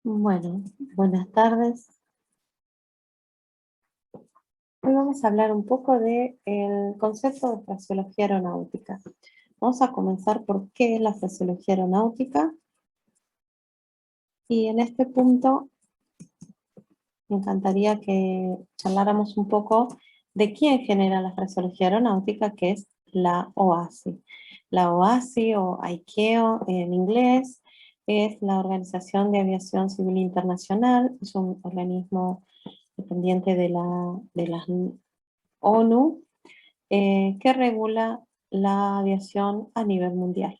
Bueno, buenas tardes. Hoy vamos a hablar un poco del concepto de fraseología aeronáutica. Vamos a comenzar por qué es la fraseología aeronáutica. Y en este punto me encantaría que charláramos un poco de quién genera la fraseología aeronáutica, que es la OASI. La OASI o ICAO en inglés es la Organización de Aviación Civil Internacional, es un organismo dependiente de las ONU, que regula la aviación a nivel mundial.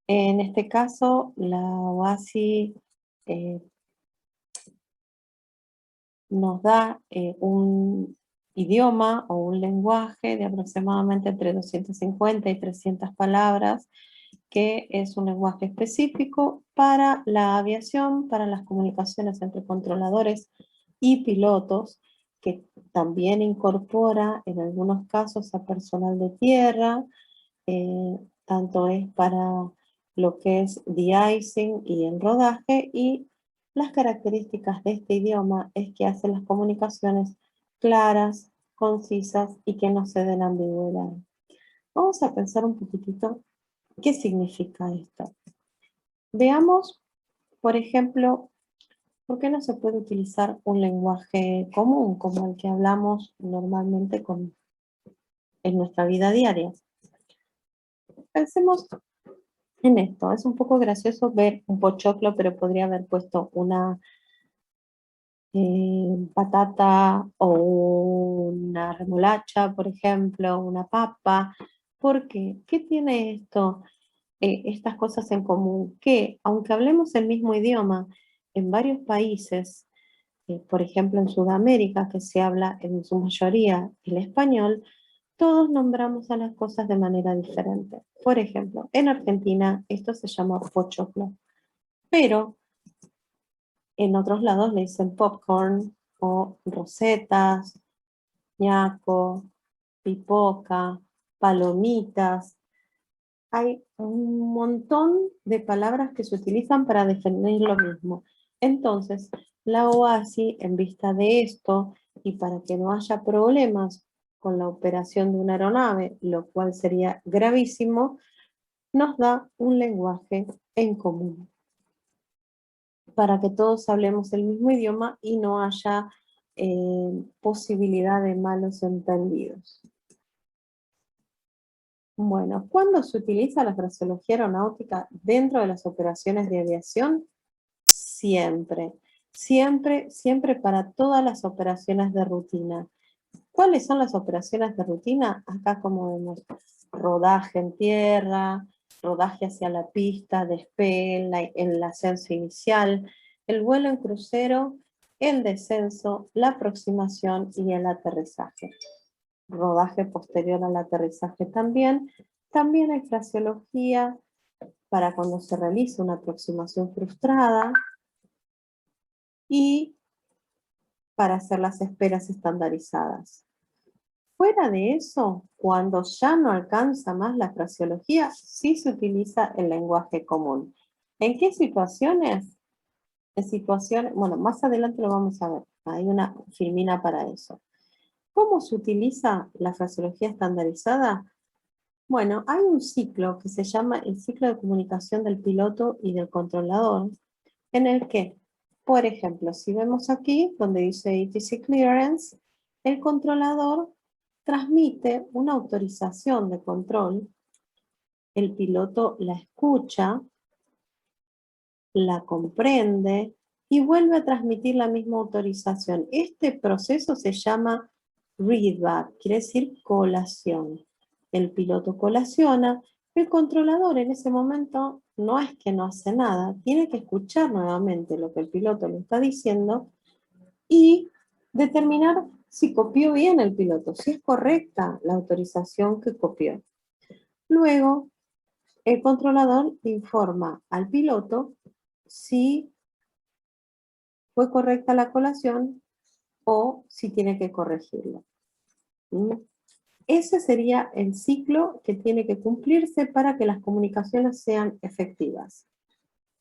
En este caso, la OASI nos da un idioma o un lenguaje de aproximadamente entre 250 y 300 palabras, que es un lenguaje específico para la aviación, para las comunicaciones entre controladores y pilotos, que también incorpora en algunos casos a personal de tierra, tanto es para lo que es de-icing y el rodaje, y las características de este idioma es que hace las comunicaciones claras, concisas y que no se den ambigüedad. Vamos a pensar un poquitito qué significa esto. Veamos, por ejemplo, ¿por qué no se puede utilizar un lenguaje común como el que hablamos normalmente en nuestra vida diaria? Pensemos en esto. Es un poco gracioso ver un pochoclo, pero podría haber puesto una patata o una remolacha, por ejemplo, una papa. ¿Por qué? ¿Qué tiene esto? Estas cosas en común, que aunque hablemos el mismo idioma en varios países, por ejemplo en Sudamérica, que se habla en su mayoría el español, todos nombramos a las cosas de manera diferente. Por ejemplo, en Argentina esto se llama pochoclo, pero en otros lados le dicen popcorn o rosetas, ñaco, pipoca, palomitas. Hay un montón de palabras que se utilizan para definir lo mismo. Entonces, la OASI, en vista de esto, y para que no haya problemas con la operación de una aeronave, lo cual sería gravísimo, nos da un lenguaje en común, para que todos hablemos el mismo idioma y no haya posibilidad de malos entendidos. Bueno, ¿cuándo se utiliza la fraseología aeronáutica dentro de las operaciones de aviación? Siempre, siempre, siempre para todas las operaciones de rutina. ¿Cuáles son las operaciones de rutina? Acá como vemos, rodaje en tierra, rodaje hacia la pista, despegue, el ascenso inicial, el vuelo en crucero, el descenso, la aproximación y el aterrizaje. Rodaje posterior al aterrizaje también. También hay fraseología para cuando se realiza una aproximación frustrada y para hacer las esperas estandarizadas. Fuera de eso, cuando ya no alcanza más la fraseología, sí se utiliza el lenguaje común. ¿En qué situaciones? En situaciones, bueno, más adelante lo vamos a ver. Hay una filmina para eso. ¿Cómo se utiliza la fraseología estandarizada? Bueno, hay un ciclo que se llama el ciclo de comunicación del piloto y del controlador, en el que, por ejemplo, si vemos aquí, donde dice ATC Clearance, el controlador transmite una autorización de control, el piloto la escucha, la comprende y vuelve a transmitir la misma autorización. Este proceso se llama readback, quiere decir colación. El piloto colaciona, el controlador en ese momento no es que no hace nada, tiene que escuchar nuevamente lo que el piloto le está diciendo y determinar si copió bien el piloto, si es correcta la autorización que copió. Luego, el controlador informa al piloto si fue correcta la colación o si tiene que corregirlo. Ese sería el ciclo que tiene que cumplirse para que las comunicaciones sean efectivas.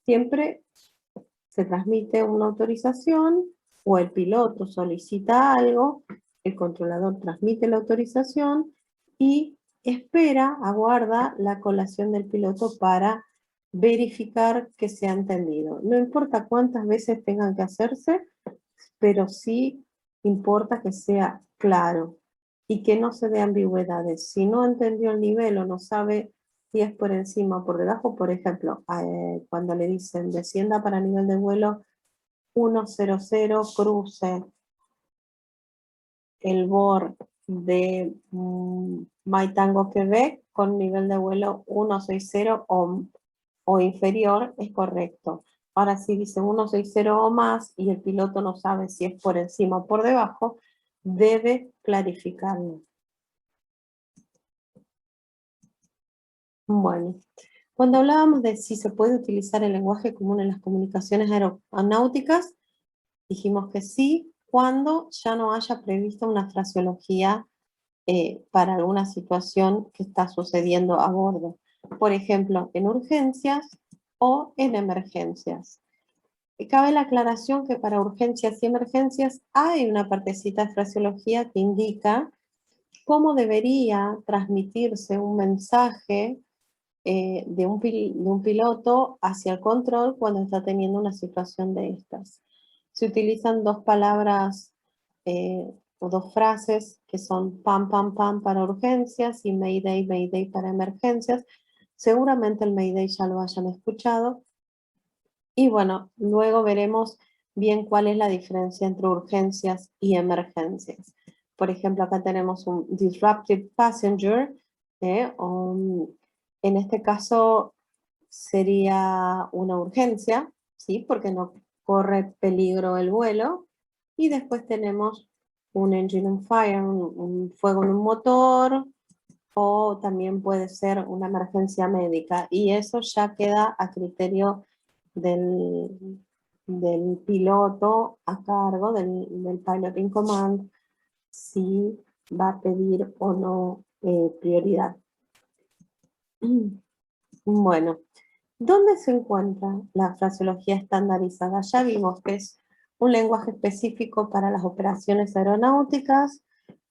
Siempre se transmite una autorización o el piloto solicita algo, el controlador transmite la autorización y espera, aguarda la colación del piloto para verificar que se ha entendido. No importa cuántas veces tengan que hacerse, pero sí importa que sea claro y que no se dé ambigüedades. Si no entendió el nivel o no sabe si es por encima o por debajo, por ejemplo, cuando le dicen descienda para nivel de vuelo 100, cruce el bord de Maitango, Quebec, con nivel de vuelo 160 o inferior, es correcto. Ahora, si dice 160 o más y el piloto no sabe si es por encima o por debajo, debe clarificarlo. Bueno, cuando hablábamos de si se puede utilizar el lenguaje común en las comunicaciones aeronáuticas, dijimos que sí, cuando ya no haya previsto una fraseología para alguna situación que está sucediendo a bordo. Por ejemplo, en urgencias o en emergencias. Cabe la aclaración que para urgencias y emergencias hay una partecita de fraseología que indica cómo debería transmitirse un mensaje de un piloto hacia el control cuando está teniendo una situación de estas. Se utilizan dos palabras o dos frases que son pam, pam, pam para urgencias y mayday, mayday para emergencias. Seguramente el mayday ya lo hayan escuchado. Y bueno, luego veremos bien cuál es la diferencia entre urgencias y emergencias. Por ejemplo, acá tenemos un disrupted passenger, en este caso sería una urgencia, ¿sí? Porque no corre peligro el vuelo. Y después tenemos un engine on fire, un fuego en un motor, o también puede ser una emergencia médica. Y eso ya queda a criterio del piloto a cargo, del pilot in command, si va a pedir o no prioridad. Bueno, ¿dónde se encuentra la fraseología estandarizada? Ya vimos que es un lenguaje específico para las operaciones aeronáuticas,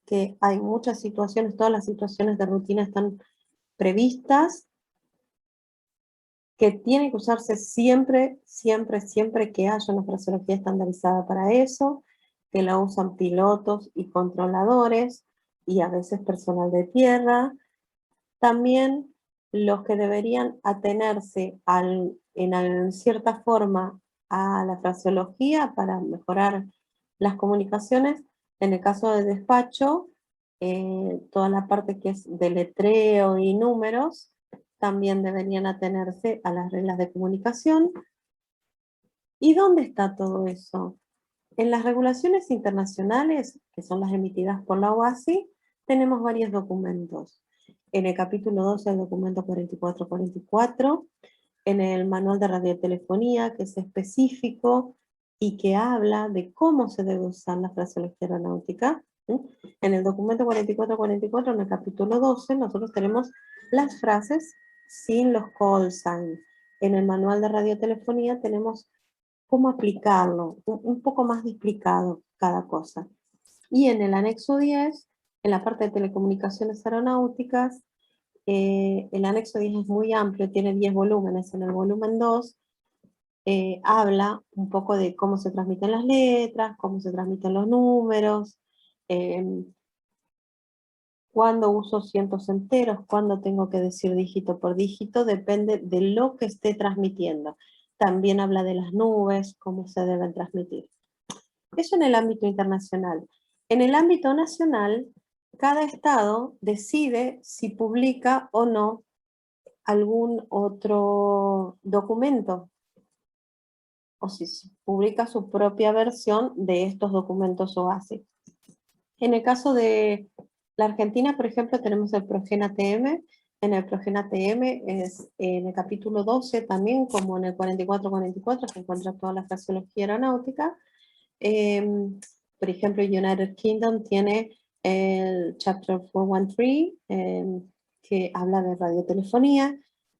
que hay muchas situaciones, todas las situaciones de rutina están previstas, que tiene que usarse siempre, siempre, siempre que haya una fraseología estandarizada para eso, que la usan pilotos y controladores, y a veces personal de tierra. También los que deberían atenerse en cierta forma a la fraseología para mejorar las comunicaciones, en el caso de despacho, toda la parte que es de letreo y números, también deberían atenerse a las reglas de comunicación. ¿Y dónde está todo eso? En las regulaciones internacionales, que son las emitidas por la OASI, tenemos varios documentos. En el capítulo 12 del documento 4444, en el manual de radiotelefonía, que es específico y que habla de cómo se debe usar la fraseología aeronáutica. En el documento 4444, en el capítulo 12, nosotros tenemos las frases sin los call signs. En el manual de radiotelefonía tenemos cómo aplicarlo, un poco más explicado cada cosa. Y en el anexo 10, en la parte de telecomunicaciones aeronáuticas, el anexo 10 es muy amplio, tiene 10 volúmenes. En el volumen 2 habla un poco de cómo se transmiten las letras, cómo se transmiten los números, cuándo uso cientos enteros, cuándo tengo que decir dígito por dígito, depende de lo que esté transmitiendo. También habla de las nubes, cómo se deben transmitir. Eso en el ámbito internacional. En el ámbito nacional, cada estado decide si publica o no algún otro documento, o si publica su propia versión de estos documentos OASI. En el caso de la Argentina, por ejemplo, tenemos el Progena TM. En el Progena TM es en el capítulo 12 también, como en el 4444, se encuentra toda la fraseología aeronáutica. Por ejemplo, United Kingdom tiene el Chapter 413, que habla de radiotelefonía.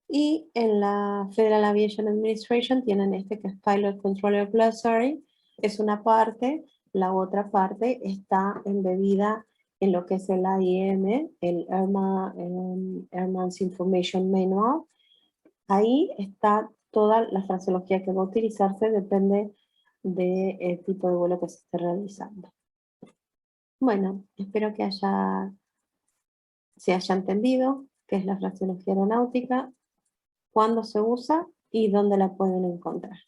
Y en la Federal Aviation Administration tienen este que es Pilot Controller Glossary, es una parte, la otra parte está embebida en lo que es el AIM, el Airman's Information Manual. Ahí está toda la fraseología que va a utilizarse, depende del tipo de vuelo que se esté realizando. Bueno, espero que se haya entendido qué es la fraseología aeronáutica, cuándo se usa y dónde la pueden encontrar.